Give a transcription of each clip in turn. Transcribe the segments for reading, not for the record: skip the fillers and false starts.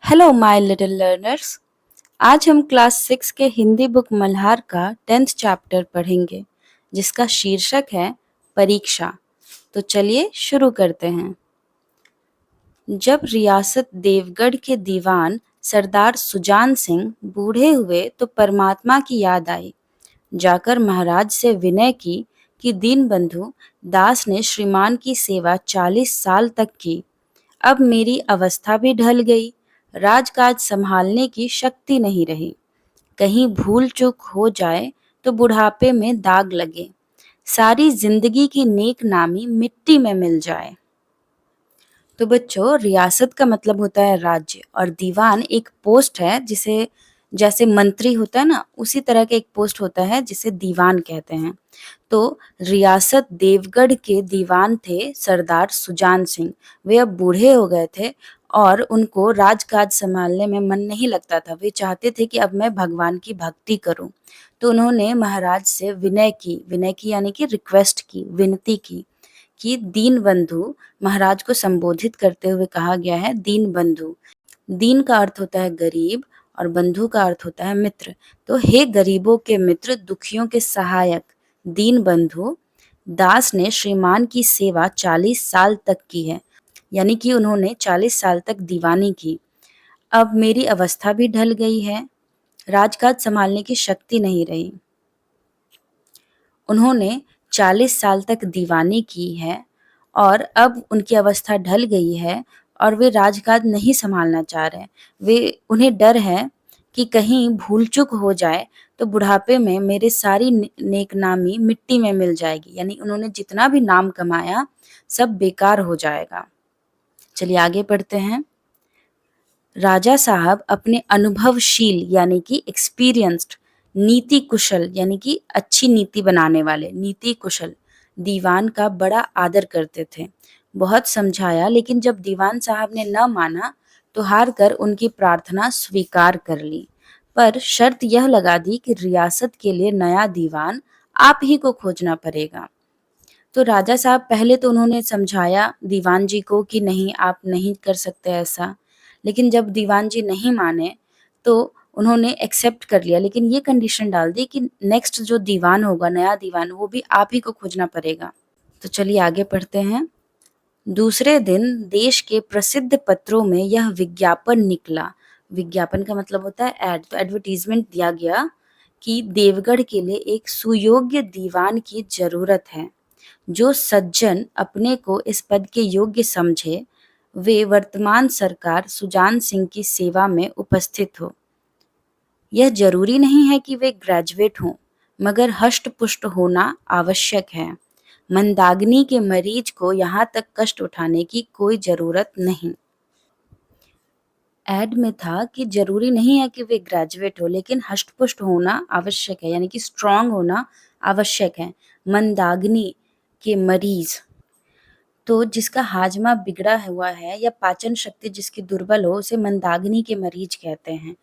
Hello my little learners. आज हम class 6 के हिंदी बुक मल्हार का 10th चैप्टर पढ़ेंगे जिसका शीर्षक है परीक्षा। तो चलिए शुरू करते हैं। जब रियासत देवगढ़ के दीवान सरदार सुजान सिंह बूढ़े हुए तो परमात्मा की याद आई। जाकर महाराज से विनय की कि दीनबंधु दास ने श्रीमान की सेवा 40 साल तक की। अब मेरी अवस्था भी ढल गई, राजकाज संभालने की शक्ति नहीं रही। कहीं भूल चूक हो जाए तो बुढ़ापे में दाग लगे, सारी जिंदगी की नेक नामी मिट्टी में मिल जाए। तो बच्चों, रियासत का मतलब होता है राज्य और दीवान एक पोस्ट है जिसे जैसे मंत्री होता है ना, उसी तरह का एक पोस्ट होता है जिसे दीवान कहते हैं। तो रियासत देवगढ़ के दीवान थे सरदार सुजान सिंह। वे अब बूढ़े हो गए थे और उनको राजकाज संभालने में मन नहीं लगता था। वे चाहते थे कि अब मैं भगवान की भक्ति करूं। तो उन्होंने महाराज से विनय की यानी कि रिक्वेस्ट की, विनती की कि दीनबंधु, महाराज को संबोधित करते हुए कहा गया है दीनबंधु। दीन का अर्थ होता है गरीब और बंधु का अर्थ होता है मित्र। तो हे गरीबों के मित्र, दुखियों के सहायक दीनबंधु दास ने श्रीमान की सेवा 40 साल तक की है, यानी कि उन्होंने 40 साल तक दीवानी की। अब मेरी अवस्था भी ढल गई है, राजकाज संभालने की शक्ति नहीं रही। उन्होंने 40 साल तक दीवानी की है और अब उनकी अवस्था ढल गई है और वे राजकाज नहीं संभालना चाह रहे हैं। उन्हें डर है कि कहीं भूल चूक हो जाए तो बुढ़ापे में मेरे सारी नेकनामी मिट्टी में मिल जाएगी, यानी उन्होंने जितना भी नाम कमाया सब बेकार हो जाएगा। चलिए आगे पढ़ते हैं। राजा साहब अपने अनुभवशील यानी कि एक्सपीरियंस्ड, नीति कुशल यानी कि अच्छी नीति बनाने वाले नीति कुशल दीवान का बड़ा आदर करते थे। बहुत समझाया लेकिन जब दीवान साहब ने न माना तो हार कर उनकी प्रार्थना स्वीकार कर ली, पर शर्त यह लगा दी कि रियासत के लिए नया दीवान आप ही को खोजना पड़ेगा। तो राजा साहब पहले तो उन्होंने समझाया दीवान जी को कि नहीं, आप नहीं कर सकते ऐसा। लेकिन जब दीवान जी नहीं माने तो उन्होंने एक्सेप्ट कर लिया, लेकिन ये कंडीशन डाल दी कि नेक्स्ट जो दीवान होगा, नया दीवान, वो भी आप ही को खोजना पड़ेगा। तो चलिए आगे पढ़ते हैं। दूसरे दिन देश के प्रसिद्ध पत्रों में यह विज्ञापन निकला। विज्ञापन का मतलब होता है एड। तो एडवर्टीजमेंट दिया गया कि देवगढ़ के लिए एक सुयोग्य दीवान की जरूरत है। जो सज्जन अपने को इस पद के योग्य समझे वे वर्तमान सरकार सुजान सिंह की सेवा में उपस्थित हो। यह जरूरी नहीं है कि वे ग्रेजुएट हों, मगर हष्ट-पुष्ट होना आवश्यक है। मंदाग्नि के मरीज को यहाँ तक कष्ट उठाने की कोई जरूरत नहीं। एड में था कि जरूरी नहीं है कि वे ग्रेजुएट हो, लेकिन हष्ट-पुष्ट होना आवश्यक है, यानी कि स्ट्रांग होना आवश्यक है। मंदाग्नि के मरीज, तो जिसका हाजमा बिगड़ा हुआ है या पाचन शक्ति जिसकी दुर्बल हो, उसे मंदाग्नि के मरीज कहते हैं।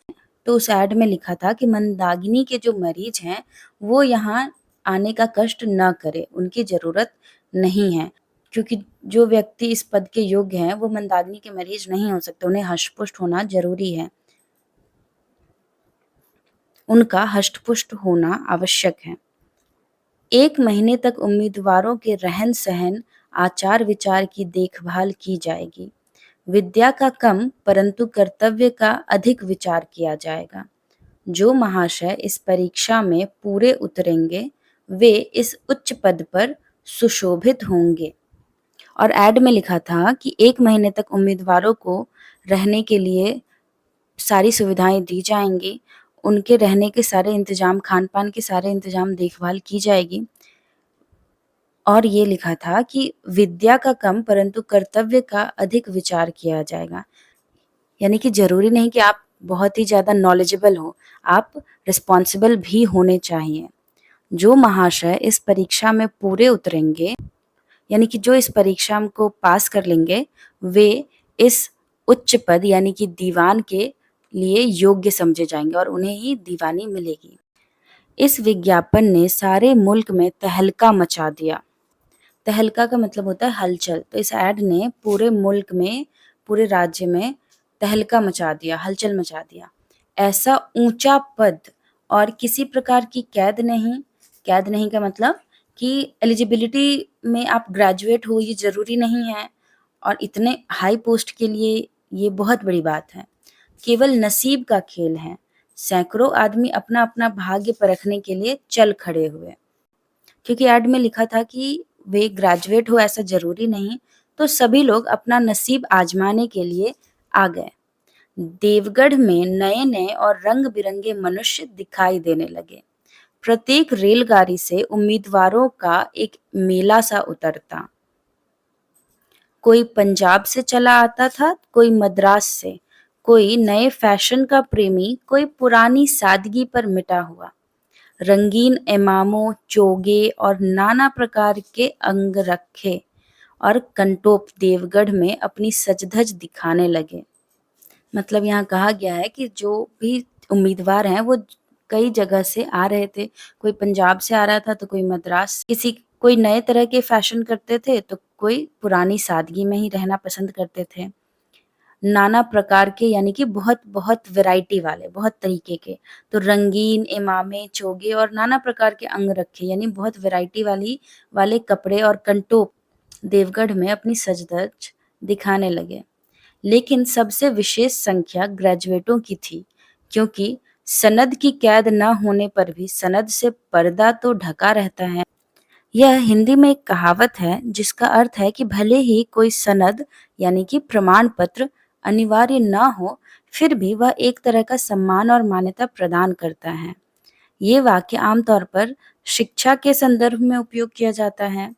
तो उस ऐड में लिखा था कि मंदाग्नि के जो मरीज हैं वो यहाँ आने का कष्ट न करें, उनकी जरूरत नहीं है, क्योंकि जो व्यक्ति इस पद के योग्य हैं वो मंदाग्नि के मरीज नहीं हो सकते, उन्हें हष्ट-पुष्ट होना जरूरी है, उनका हष्ट-पुष्ट होना आवश्यक है। 1 महीने तक उम्मीदवारों के रहन-सहन, आचार-विचार की देखभाल की जाएगी। विद्या का कम परंतु कर्तव्य का अधिक विचार किया जाएगा। जो महाशय इस परीक्षा में पूरे उतरेंगे वे इस उच्च पद पर सुशोभित होंगे। और ऐड में लिखा था कि 1 महीने तक उम्मीदवारों को रहने के लिए सारी सुविधाएं दी जाएंगी, उनके रहने के सारे इंतजाम, खान-पान के सारे इंतजाम, देखभाल की जाएगी। और ये लिखा था कि विद्या का कम परंतु कर्तव्य का अधिक विचार किया जाएगा, यानी कि जरूरी नहीं कि आप बहुत ही ज़्यादा नॉलेजेबल हो, आप रिस्पॉन्सिबल भी होने चाहिए। जो महाशय इस परीक्षा में पूरे उतरेंगे, यानी कि जो इस परीक्षा को पास कर लेंगे, वे इस उच्च पद यानी कि दीवान के लिए योग्य समझे जाएंगे और उन्हें ही दीवानी मिलेगी। इस विज्ञापन ने सारे मुल्क में तहलका मचा दिया। तहलका का मतलब होता है हलचल। तो इस ऐड ने पूरे मुल्क में, पूरे राज्य में तहलका मचा दिया, हलचल मचा दिया। ऐसा ऊंचा पद और किसी प्रकार की कैद नहीं का मतलब कि एलिजिबिलिटी में आप ग्रेजुएट हो ये जरूरी नहीं है, और इतने हाई पोस्ट के लिए ये बहुत बड़ी बात है। केवल नसीब का खेल है। सैकड़ों आदमी अपना अपना भाग्य परखने के लिए चल खड़े हुए, क्योंकि ऐड में लिखा था कि वे ग्रेजुएट हो ऐसा जरूरी नहीं, तो सभी लोग अपना नसीब आजमाने के लिए आ गए। देवगढ़ में नए नए और रंग बिरंगे मनुष्य दिखाई देने लगे। प्रत्येक रेलगाड़ी से उम्मीदवारों का एक मेला सा उतरता। कोई पंजाब से चला आता था, कोई मद्रास से, कोई नए फैशन का प्रेमी, कोई पुरानी सादगी पर मिटा हुआ। रंगीन इमामों, चोगे और नाना प्रकार के अंगरखे और कंटोप देवगढ़ में अपनी सजधज दिखाने लगे। मतलब यहाँ कहा गया है कि जो भी उम्मीदवार हैं वो कई जगह से आ रहे थे। कोई पंजाब से आ रहा था तो कोई मद्रास, कोई नए तरह के फैशन करते थे तो कोई पुरानी सादगी में ही रहना पसंद करते थे। नाना प्रकार के यानी कि बहुत बहुत वैरायटी वाले, बहुत तरीके के। तो रंगीन इमामे, चोगे और नाना प्रकार के अंगरखे यानी बहुत वैरायटी वाले कपड़े और कंटोप देवगढ़ में अपनी सजधज दिखाने लगे। लेकिन सबसे विशेष संख्या ग्रेजुएटों की थी, क्योंकि सनद की कैद न होने पर भी सनद से पर्दा तो ढका रहता है। यह हिंदी में एक कहावत है जिसका अर्थ है कि भले ही कोई सनद यानी कि प्रमाण पत्र अनिवार्य न हो, फिर भी वह एक तरह का सम्मान और मान्यता प्रदान करता है। ये वाक्य आमतौर पर शिक्षा के संदर्भ में उपयोग किया जाता है।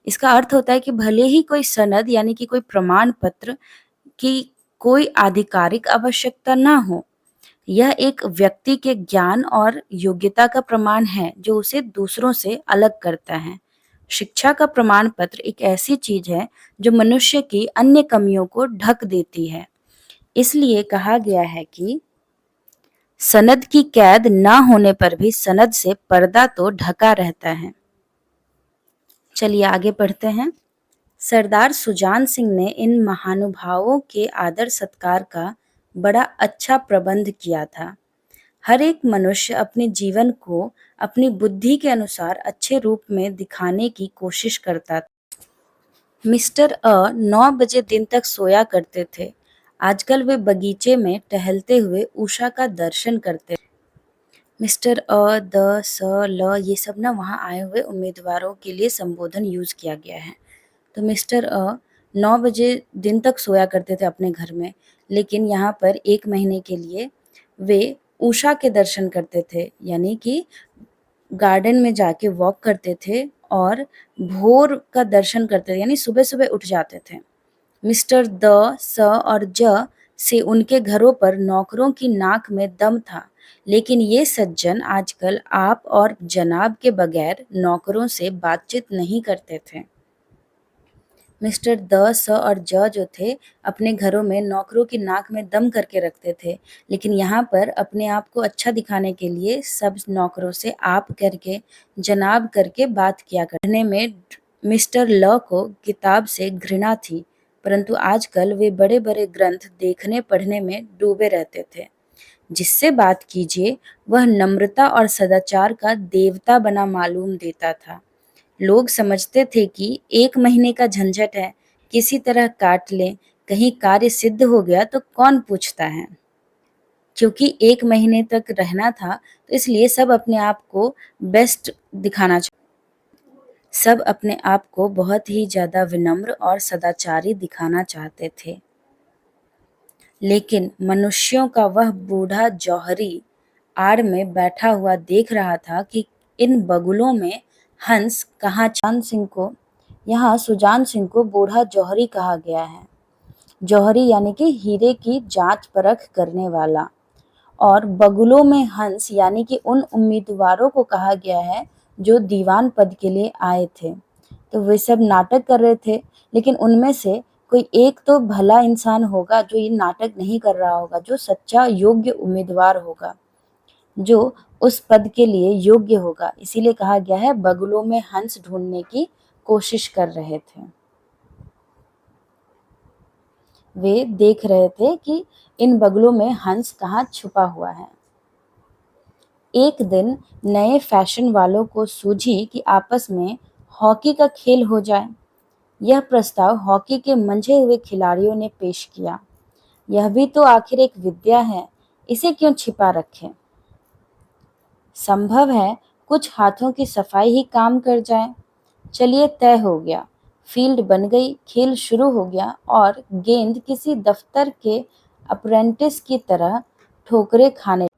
इसका अर्थ होता है कि भले ही कोई सनद यानी कि कोई प्रमाण पत्र की कोई आधिकारिक आवश्यकता ना हो, यह एक व्यक्ति के ज्ञान और योग्यता का प्रमाण है जो उसे दूसरों से अलग करता है। शिक्षा का प्रमाण पत्र एक ऐसी चीज है जो मनुष्य की अन्य कमियों को ढक देती है। इसलिए कहा गया है कि सनद की कैद ना होने पर भी सनद से पर्दा तो ढका रहता है। चलिए आगे पढ़ते हैं। सरदार सुजान सिंह ने इन महानुभावों के आदर सत्कार का बड़ा अच्छा प्रबंध किया था। हर एक मनुष्य अपने जीवन को अपनी बुद्धि के अनुसार अच्छे रूप में दिखाने की कोशिश करता था। मिस्टर 9 बजे दिन तक सोया करते थे। आजकल वे बगीचे में टहलते हुए उषा का दर्शन करते। मिस्टर द, स, ल ये सब ना वहाँ आए हुए उम्मीदवारों के लिए संबोधन यूज किया गया है। तो मिस्टर 9 बजे दिन तक सोया करते थे अपने घर में, लेकिन यहाँ पर 1 महीने के लिए वे उषा के दर्शन करते थे, यानी कि गार्डन में जाके वॉक करते थे और भोर का दर्शन करते थे, यानी सुबह-सुबह उठ जाते थे। मिस्टर द, स और ज से उनके घरों पर नौकरों की नाक में दम था, लेकिन ये सज्जन आजकल आप और जनाब के बगैर नौकरों से बातचीत नहीं करते थे। मिस्टर द, स और ज जो थे अपने घरों में नौकरों की नाक में दम करके रखते थे, लेकिन यहाँ पर अपने आप को अच्छा दिखाने के लिए सब नौकरों से आप करके, जनाब करके बात किया करने में मिस्टर ल को किताब से घृणा थी, परंतु आजकल वे बड़े-बड़े ग्रंथ देखने पढ़ने में डूबे रहते थे। जिससे बात कीजिए वह नम्रता और सदाचार का देवता बना मालूम देता था। लोग समझते थे कि 1 महीने का झंझट है, किसी तरह काट लें, कहीं कार्य सिद्ध हो गया तो कौन पूछता है। क्योंकि 1 महीने तक रहना था, तो इसलिए सब अपने आप को बेस्ट दिखाना सब अपने आप को बहुत ही ज़्यादा विनम्र और सदाचारी दिखाना चाहते थे। लेकिन मनुष्यों का वह बूढ़ा जौहरी आड़ में बैठा हुआ देख रहा था कि इन बगुलों में हंस कहाँ यहाँ सुजान सिंह को बूढ़ा जौहरी कहा गया है। जौहरी यानी कि हीरे की जांच परख करने वाला, और बगुलों में हंस यानी कि उन उम्मीदवारों को कहा गया है जो दीवान पद के लिए आए थे। तो वे सब नाटक कर रहे थे, लेकिन उनमें से कोई एक तो भला इंसान होगा जो ये नाटक नहीं कर रहा होगा, जो सच्चा योग्य उम्मीदवार होगा, जो उस पद के लिए योग्य होगा। इसीलिए कहा गया है बगुलों में हंस ढूंढने की कोशिश कर रहे थे। वे देख रहे थे कि इन बगुलों में हंस कहाँ छुपा हुआ है। एक दिन नए फैशन वालों को सूझी कि आपस में हॉकी का खेल हो जाए। यह प्रस्ताव हॉकी के मंझे हुए खिलाड़ियों ने पेश किया। यह भी तो आखिर एक विद्या है, इसे क्यों छिपा रखें? संभव है कुछ हाथों की सफाई ही काम कर जाए। चलिए, तय हो गया। फील्ड बन गई, खेल शुरू हो गया और गेंद किसी दफ्तर के अप्रेंटिस की तरह ठोकरें खाने।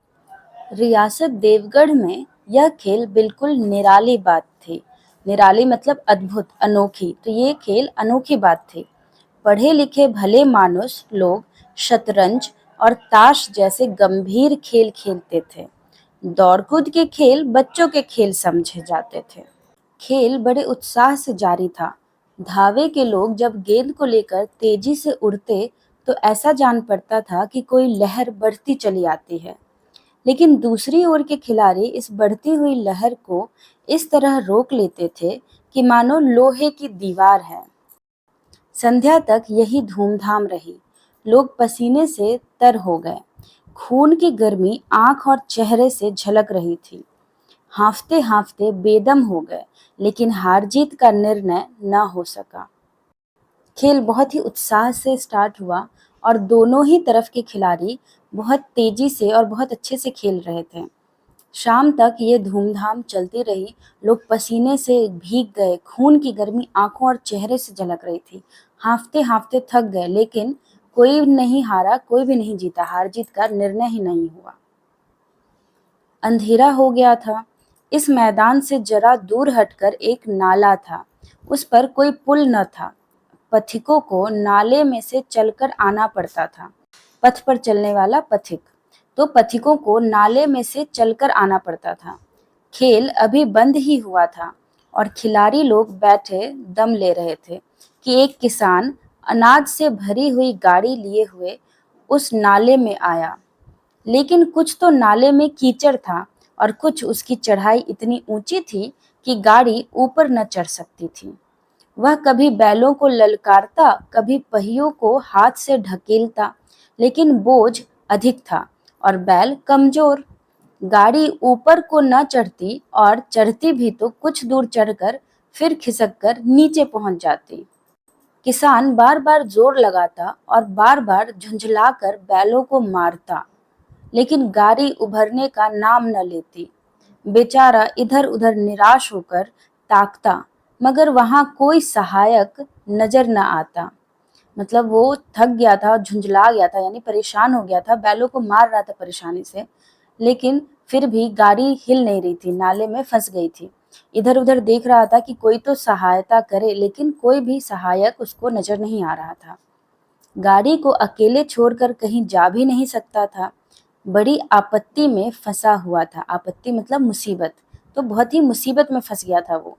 रियासत देवगढ़ में यह खेल बिल्कुल निराली बात थी। निराली मतलब अद्भुत, अनोखी। तो ये खेल अनोखी बात थी। पढ़े लिखे भले मानुस लोग शतरंज और ताश जैसे गंभीर खेल खेलते थे। दौड़ कूद के खेल बच्चों के खेल समझे जाते थे। खेल बड़े उत्साह से जारी था। धावे के लोग जब गेंद को लेकर तेजी से उड़ते तो ऐसा जान पड़ता था कि कोई लहर बढ़ती चली आती है। लेकिन दूसरी ओर के खिलाड़ी इस बढ़ती हुई लहर को इस तरह रोक लेते थे कि मानो लोहे की दीवार है। संध्या तक यही धूमधाम रही। लोग पसीने से तर हो गए। खून की गर्मी आंख और चेहरे से झलक रही थी। हांफते हांफते बेदम हो गए, लेकिन हार जीत का निर्णय न हो सका। खेल बहुत ही उत्साह से स्टार्ट हुआ और दोनों ही तरफ के खिलाड़ी बहुत तेजी से और बहुत अच्छे से खेल रहे थे। शाम तक ये धूमधाम चलती रही। लोग पसीने से भीग गए, खून की गर्मी आंखों और चेहरे से झलक रही थी। हांफते हांफते थक गए, लेकिन कोई नहीं हारा, कोई भी नहीं जीता। हार जीत का निर्णय ही नहीं हुआ। अंधेरा हो गया था। इस मैदान से जरा दूर हटकर एक नाला था। उस पर कोई पुल न था। पथिकों को नाले में से चलकर आना पड़ता था। पथ पर चलने वाला पथिक। तो पथिकों को नाले में से चलकर आना पड़ता था। खेल अभी बंद ही हुआ था और खिलाड़ी लोग बैठे दम ले रहे थे कि एक किसान अनाज से भरी हुई गाड़ी लिए हुए उस नाले में आया। लेकिन कुछ तो नाले में कीचड़ था और कुछ उसकी चढ़ाई इतनी ऊंची थी कि गाड़ी ऊपर न चढ़ सकती थी। वह कभी बैलों को ललकारता, कभी पहियों को हाथ से ढकेलता, लेकिन बोझ अधिक था और बैल कमजोर। गाड़ी ऊपर को न चढ़ती और चढ़ती भी तो कुछ दूर चढ़कर फिर खिसक कर नीचे पहुंच जाती। किसान बार बार जोर लगाता और बार बार झुंझलाकर बैलों को मारता, लेकिन गाड़ी उभरने का नाम न लेती। बेचारा इधर उधर निराश होकर ताकता, मगर वहां कोई सहायक नजर न आता। मतलब वो थक गया था, झुंझला गया था, यानी परेशान हो गया था, बैलों को मार रहा था परेशानी से, लेकिन फिर भी गाड़ी हिल नहीं रही थी, नाले में फंस गई थी। इधर उधर देख रहा था कि कोई तो सहायता करे, लेकिन कोई भी सहायक उसको नजर नहीं आ रहा था। गाड़ी को अकेले छोड़कर कहीं जा भी नहीं सकता था। बड़ी आपत्ति में फंसा हुआ था। आपत्ति मतलब मुसीबत। तो बहुत ही मुसीबत में फंस गया था वो।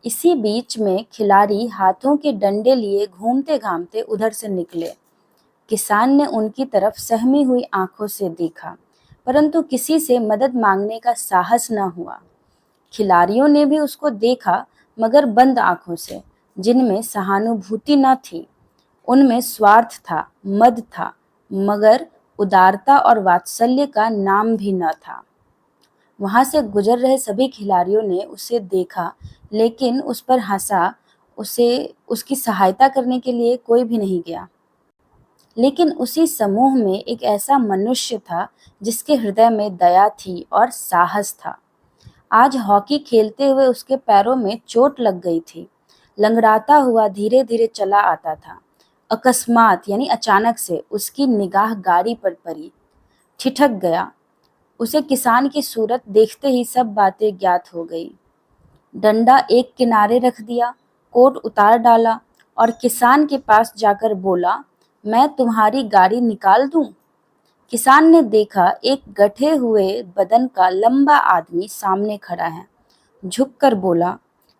इसी बीच में खिलाड़ी हाथों के डंडे लिए घूमते घामते उधर से निकले। किसान ने उनकी तरफ सहमी हुई आंखों से देखा, परंतु किसी से मदद मांगने का साहस न हुआ। खिलाड़ियों ने भी उसको देखा, मगर बंद आंखों से, जिनमें सहानुभूति न थी। उनमें स्वार्थ था, मद था, मगर उदारता और वात्सल्य का नाम भी न था। वहां से गुजर रहे सभी खिलाड़ियों ने उसे देखा, लेकिन उस पर हंसा। उसे उसकी सहायता करने के लिए कोई भी नहीं गया। लेकिन उसी समूह में एक ऐसा मनुष्य था जिसके हृदय में दया थी और साहस था। आज हॉकी खेलते हुए उसके पैरों में चोट लग गई थी। लंगड़ाता हुआ धीरे धीरे चला आता था। अकस्मात यानी अचानक से उसकी निगाह गाड़ी पर पड़ी। ठिठक गया। उसे किसान की सूरत देखते ही सब बातें ज्ञात हो गई। डंडा एक किनारे रख दिया, कोट उतार डाला और किसान के पास जाकर बोला, मैं तुम्हारी गाड़ी निकाल दूं? किसान ने देखा एक गठे हुए बदन का लंबा आदमी सामने खड़ा है। झुककर बोला,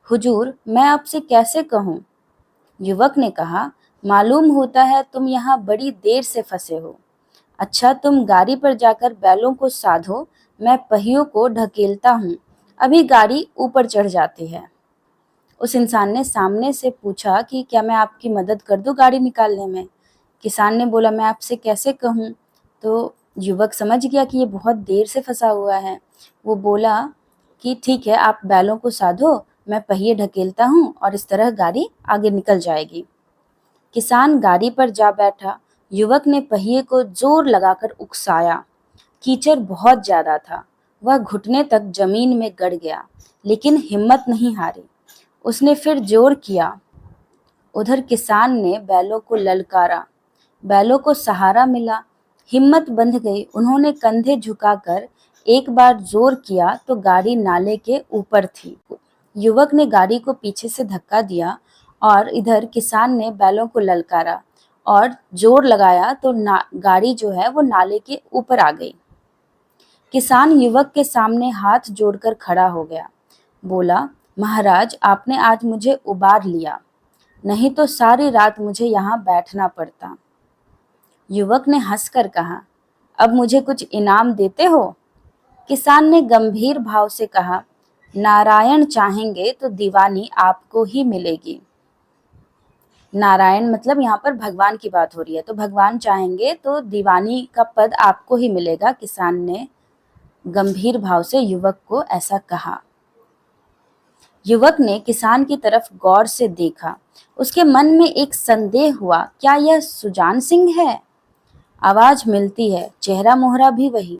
हुजूर, मैं आपसे कैसे कहूँ? युवक ने कहा, मालूम होता है तुम यहाँ बड़ी देर से फंसे हो। अच्छा, तुम गाड़ी पर जाकर बैलों को साधो, मैं पहियों को ढकेलता हूँ, अभी गाड़ी ऊपर चढ़ जाती है। उस इंसान ने सामने से पूछा कि क्या मैं आपकी मदद कर दूं गाड़ी निकालने में? किसान ने बोला, मैं आपसे कैसे कहूँ? तो युवक समझ गया कि ये बहुत देर से फंसा हुआ है। वो बोला कि ठीक है, आप बैलों को साधो, मैं पहिए ढकेलता हूँ और इस तरह गाड़ी आगे निकल जाएगी। किसान गाड़ी पर जा बैठा। युवक ने पहिए को जोर लगाकर उकसाया। कीचड़ बहुत ज्यादा था। वह घुटने तक जमीन में गड़ गया, लेकिन हिम्मत नहीं हारी। उसने फिर जोर किया। उधर किसान ने बैलों को ललकारा। बैलों को सहारा मिला। हिम्मत बंध गई। उन्होंने कंधे झुकाकर एक बार जोर किया तो गाड़ी नाले के ऊपर थी। युवक ने गाड़ी को पीछे से धक्का दिया और इधर किसान ने बैलों को ललकारा और जोर लगाया तो गाड़ी जो है वो नाले के ऊपर आ गई। किसान युवक के सामने हाथ जोड़कर खड़ा हो गया। बोला, महाराज, आपने आज मुझे उबार लिया, नहीं तो सारी रात मुझे यहाँ बैठना पड़ता। युवक ने हंसकर कहा, अब मुझे कुछ इनाम देते हो? किसान ने गंभीर भाव से कहा, नारायण चाहेंगे तो दीवानी आपको ही मिलेगी। नारायण मतलब यहाँ पर भगवान की बात हो रही है, तो भगवान चाहेंगे तो दीवानी का पद आपको ही मिलेगा। किसान ने गंभीर भाव से युवक को ऐसा कहा। युवक ने किसान की तरफ गौर से देखा। उसके मन में एक संदेह हुआ, क्या यह सुजान सिंह है? आवाज मिलती है, चेहरा मोहरा भी वही।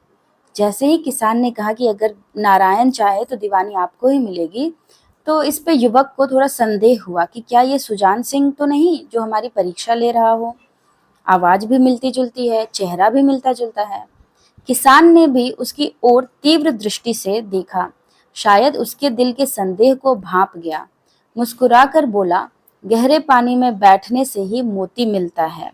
जैसे ही किसान ने कहा कि अगर नारायण चाहे तो दीवानी आपको ही मिलेगी, तो इस पे युवक को थोड़ा संदेह हुआ कि क्या ये सुजान सिंह तो नहीं जो हमारी परीक्षा ले रहा हो। आवाज भी मिलती जुलती है, चेहरा भी मिलता जुलता है। किसान ने भी उसकी ओर तीव्र दृष्टि से देखा। शायद उसके दिल के संदेह को भांप गया। मुस्कुराकर बोला, गहरे पानी में बैठने से ही मोती मिलता है।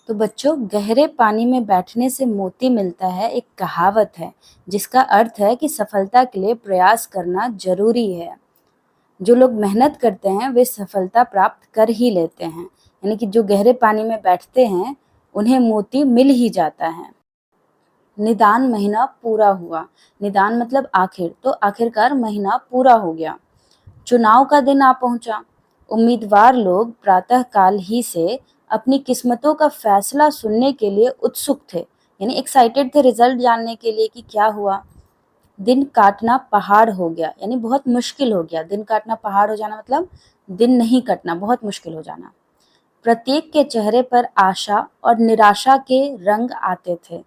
तो बच्चों, गहरे पानी में बैठने से मोती मिलता है एक कहावत है, जिसका अर्थ है कि सफलता के लिए प्रयास करना जरूरी है। जो लोग मेहनत करते हैं वे सफलता प्राप्त कर ही लेते हैं। यानी कि जो गहरे पानी में बैठते हैं उन्हें मोती मिल ही जाता है। निदान महीना पूरा हुआ। निदान मतलब आखिर, तो आखिरकार महीना पूरा हो गया। चुनाव का दिन आ पहुंचा। उम्मीदवार लोग प्रातःकाल ही से अपनी किस्मतों का फैसला सुनने के लिए उत्सुक थे, यानी एक्साइटेड थे रिजल्ट जानने के लिए कि क्या हुआ। दिन काटना पहाड़ हो गया, यानी बहुत मुश्किल हो गया। दिन काटना पहाड़ हो जाना मतलब दिन नहीं कटना, बहुत मुश्किल हो जाना। प्रत्येक के चेहरे पर आशा और निराशा के रंग आते थे।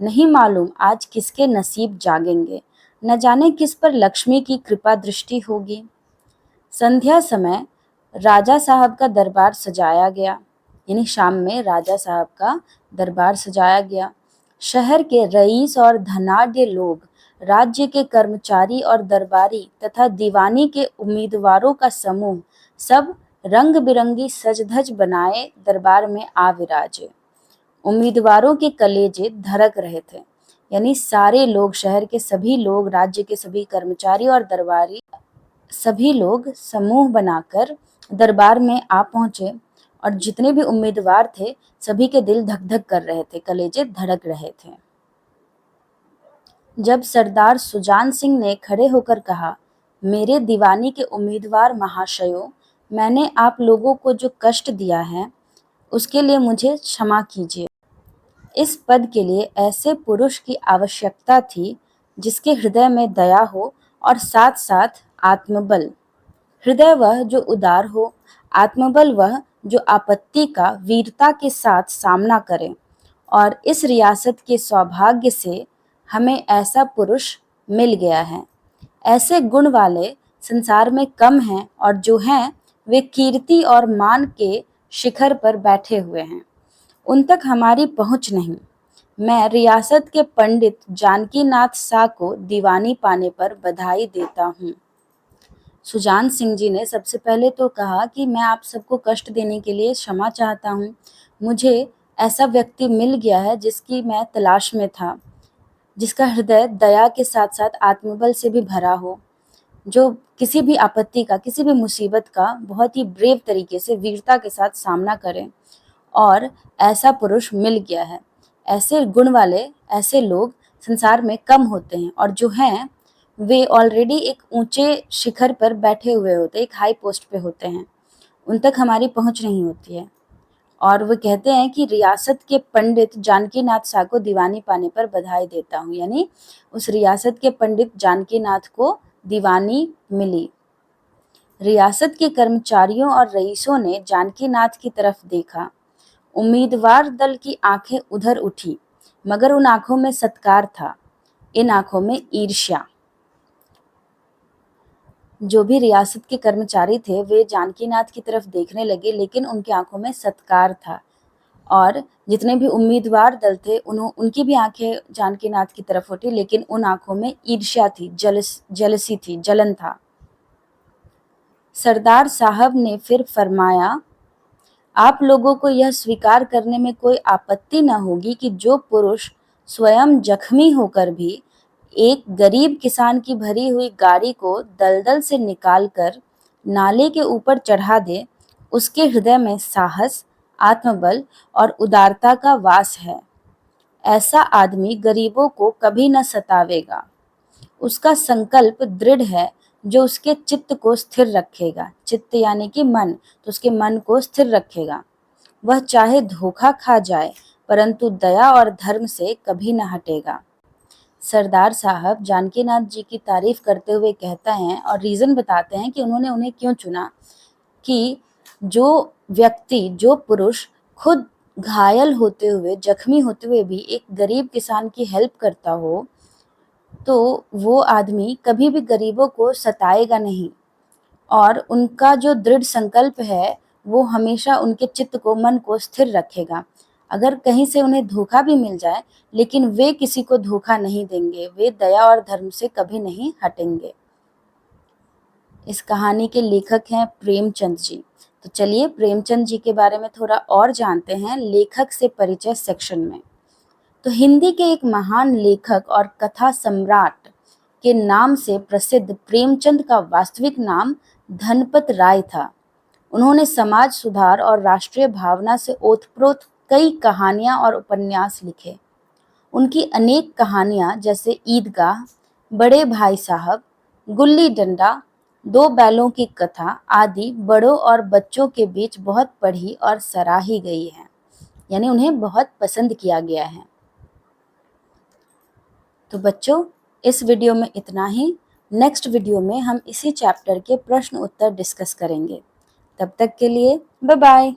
नहीं मालूम आज किसके नसीब जागेंगे, न जाने किस पर लक्ष्मी की कृपा दृष्टि होगी। संध्या समय राजा साहब का दरबार सजाया गया, यानी शाम में राजा साहब का दरबार सजाया गया। शहर के रईस और धनाढ्य लोग, राज्य के कर्मचारी और दरबारी तथा दीवानी के उम्मीदवारों का समूह सब रंग बिरंगी सज-धज बनाए दरबार में आ विराजे। उम्मीदवारों के कलेजे धड़क रहे थे, यानी सारे लोग, शहर के सभी लोग, राज्य के सभी कर्मचारी और दरबारी, सभी लोग समूह बनाकर दरबार में आ पहुंचे और जितने भी उम्मीदवार थे सभी के दिल धक धक कर रहे थे, कलेजे धड़क रहे थे। जब सरदार सुजान सिंह ने खड़े होकर कहा, मेरे दीवानी के उम्मीदवार महाशयों, मैंने आप लोगों को जो कष्ट दिया है उसके लिए मुझे क्षमा कीजिए। इस पद के लिए ऐसे पुरुष की आवश्यकता थी जिसके हृदय में दया हो और साथ साथ आत्मबल। हृदय वह जो उदार हो, आत्मबल वह जो आपत्ति का वीरता के साथ सामना करे। और इस रियासत के सौभाग्य से हमें ऐसा पुरुष मिल गया है। ऐसे गुण वाले संसार में कम हैं और जो हैं वे कीर्ति और मान के शिखर पर बैठे हुए हैं। उन तक हमारी पहुंच नहीं। मैं रियासत के पंडित जानकी नाथ सा को दीवानी पाने पर बधाई देता हूँ। सुजान सिंह जी ने सबसे पहले तो कहा कि मैं आप सबको कष्ट देने के लिए क्षमा चाहता हूँ। मुझे ऐसा व्यक्ति मिल गया है जिसकी मैं तलाश में था, जिसका हृदय दया के साथ साथ आत्मबल से भी भरा हो, जो किसी भी आपत्ति का, किसी भी मुसीबत का बहुत ही ब्रेव तरीके से, वीरता के साथ सामना करे। और ऐसा पुरुष मिल गया है। ऐसे गुण वाले, ऐसे लोग संसार में कम होते हैं और जो हैं वे ऑलरेडी एक ऊंचे शिखर पर बैठे हुए होते हैं, एक हाई पोस्ट पे होते हैं। उन तक हमारी पहुंच नहीं होती है। और वो कहते हैं कि रियासत के पंडित जानकीनाथ शाह को दीवानी पाने पर बधाई देता हूँ, यानी उस रियासत के पंडित जानकीनाथ को दीवानी मिली। रियासत के कर्मचारियों और रईसों ने जानकीनाथ की तरफ देखा। उम्मीदवार दल की आंखें उधर उठी, मगर उन आंखों में सत्कार था, इन आंखों में ईर्ष्या। जो भी रियासत के कर्मचारी थे वे जानकीनाथ की तरफ देखने लगे, लेकिन उनकी आंखों में सत्कार था। और जितने भी उम्मीदवार दल थे उनकी भी आंखें जानकीनाथ की तरफ उठी, लेकिन उन आंखों में ईर्ष्या थी, जलसी थी, जलन था। सरदार साहब ने फिर फरमाया, आप लोगों को यह स्वीकार करने में कोई आपत्ति न होगी कि जो पुरुष स्वयं जख्मी होकर भी एक गरीब किसान की भरी हुई गाड़ी को दलदल से निकालकर नाले के ऊपर चढ़ा दे, उसके हृदय में साहस, आत्मबल और उदारता का वास है। ऐसा आदमी गरीबों को कभी न सतावेगा। उसका संकल्प दृढ़ है जो उसके चित्त को स्थिर रखेगा। चित्त यानी कि मन, तो उसके मन को स्थिर रखेगा। वह चाहे धोखा खा जाए, परंतु दया और धर्म से कभी न हटेगा। सरदार साहब जानकीनाथ जी की तारीफ करते हुए कहता है और रीज़न बताते हैं कि उन्होंने उन्हें क्यों चुना, कि जो व्यक्ति, जो पुरुष खुद घायल होते हुए, जख्मी होते हुए भी एक गरीब किसान की हेल्प करता हो, तो वो आदमी कभी भी गरीबों को सताएगा नहीं। और उनका जो दृढ़ संकल्प है वो हमेशा उनके चित्त को, मन को स्थिर रखेगा। अगर कहीं से उन्हें धोखा भी मिल जाए, लेकिन वे किसी को धोखा नहीं देंगे, वे दया और धर्म से कभी नहीं हटेंगे। इस कहानी के लेखक हैं प्रेमचंद जी। तो चलिए प्रेमचंद जी के बारे में थोड़ा और जानते हैं लेखक से परिचय सेक्शन में। तो हिंदी के एक महान लेखक और कथा सम्राट के नाम से प्रसिद्ध प्रेमचंद का वास्तविक नाम धनपत राय था। उन्होंने समाज सुधार और राष्ट्रीय भावना से ओतप्रोत कई कहानियां और उपन्यास लिखे। उनकी अनेक कहानियां जैसे ईदगाह, बड़े भाई साहब, गुल्ली डंडा, दो बैलों की कथा आदि बड़ों और बच्चों के बीच बहुत पढ़ी और सराही गई है, यानी उन्हें बहुत पसंद किया गया है। तो बच्चों, इस वीडियो में इतना ही। नेक्स्ट वीडियो में हम इसी चैप्टर के प्रश्न उत्तर डिस्कस करेंगे। तब तक के लिए बाय बाय।